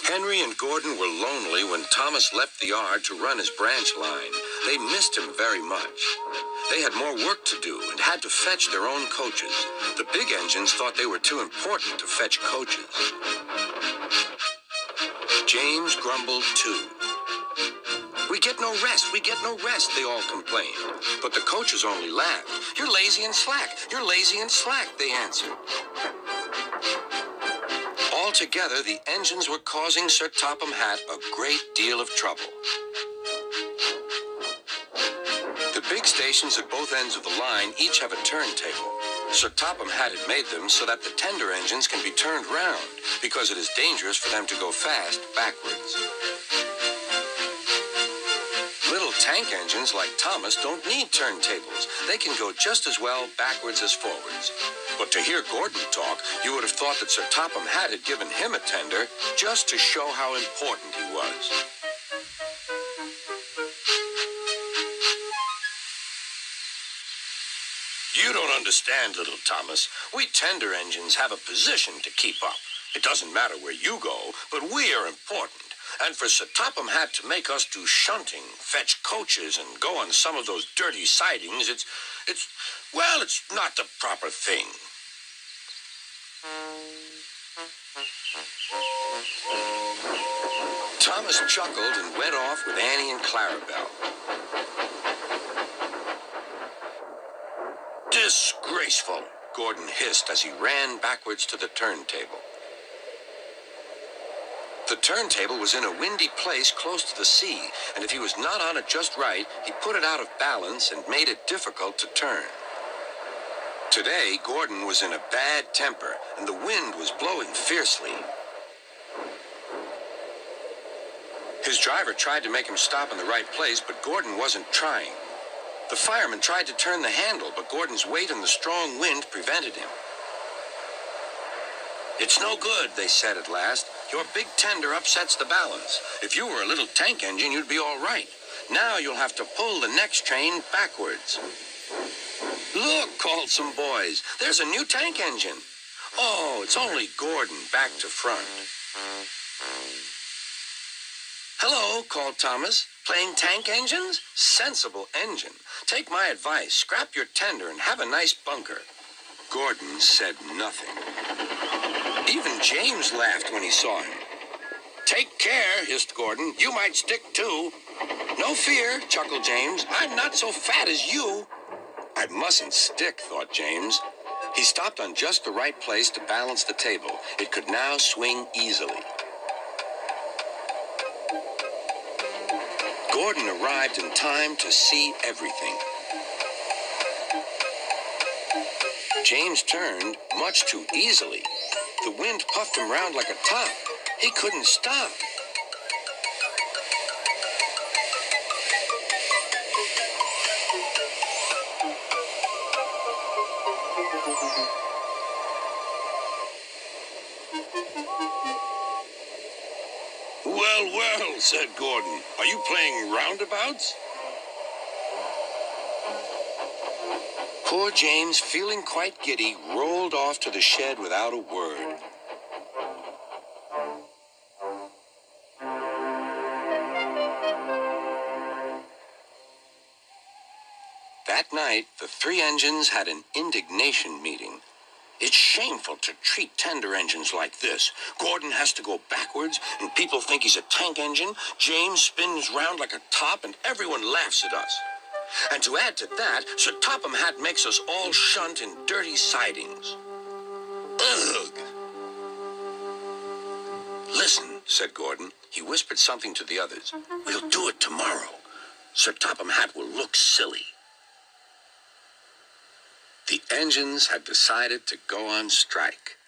Henry and Gordon were lonely when Thomas left the yard to run his branch line. They missed him very much. They had more work to do and had to fetch their own coaches. The big engines thought they were too important to fetch coaches. James grumbled too. "We get no rest, they all complained. But the coaches only laughed. "You're lazy and slack, they answered. Altogether, the engines were causing Sir Topham Hatt a great deal of trouble. The big stations at both ends of the line each have a turntable. Sir Topham Hatt had made them so that the tender engines can be turned round, because it is dangerous for them to go fast backwards. Little tank engines like Thomas don't need turntables. They can go just as well backwards as forwards. But to hear Gordon talk, you would have thought that Sir Topham Hatt had given him a tender just to show how important he was. "You don't understand, little Thomas. We tender engines have a position to keep up. It doesn't matter where you go, but we are important. And for Sir Topham Hatt to make us do shunting, fetch coaches, and go on some of those dirty sidings, it's not the proper thing." Thomas chuckled and went off with Annie and Clarabelle. "Disgraceful," Gordon hissed as he ran backwards to the turntable. The turntable was in a windy place close to the sea, and if he was not on it just right, he put it out of balance and made it difficult to turn. Today, Gordon was in a bad temper, and the wind was blowing fiercely. His driver tried to make him stop in the right place, but Gordon wasn't trying. The fireman tried to turn the handle, but Gordon's weight and the strong wind prevented him. "It's no good," they said at last. "Your big tender upsets the balance. If you were a little tank engine, you'd be all right. Now you'll have to pull the next train backwards." "Look," called some boys. "There's a new tank engine." "Oh, it's only Gordon back to front." "Hello," called Thomas. "Playing tank engines? Sensible engine. Take my advice. Scrap your tender and have a nice bunker." Gordon said nothing. Even James laughed when he saw him. "Take care," hissed Gordon. "You might stick too." "No fear," chuckled James. "I'm not so fat as you." "I mustn't stick," thought James. He stopped on just the right place to balance the table. It could now swing easily. Gordon arrived in time to see everything. James turned much too easily. The wind puffed him round like a top. He couldn't stop. Well, said Gordon. "Are you playing roundabouts?" Poor James, feeling quite giddy, rolled off to the shed without a word. That night, the three engines had an indignation meeting. "It's shameful to treat tender engines like this. Gordon has to go backwards, and people think he's a tank engine. James spins round like a top, and everyone laughs at us. And to add to that, Sir Topham Hatt makes us all shunt in dirty sidings. Ugh!" "Listen," said Gordon. He whispered something to the others. "We'll do it tomorrow. Sir Topham Hatt will look silly." The engines had decided to go on strike.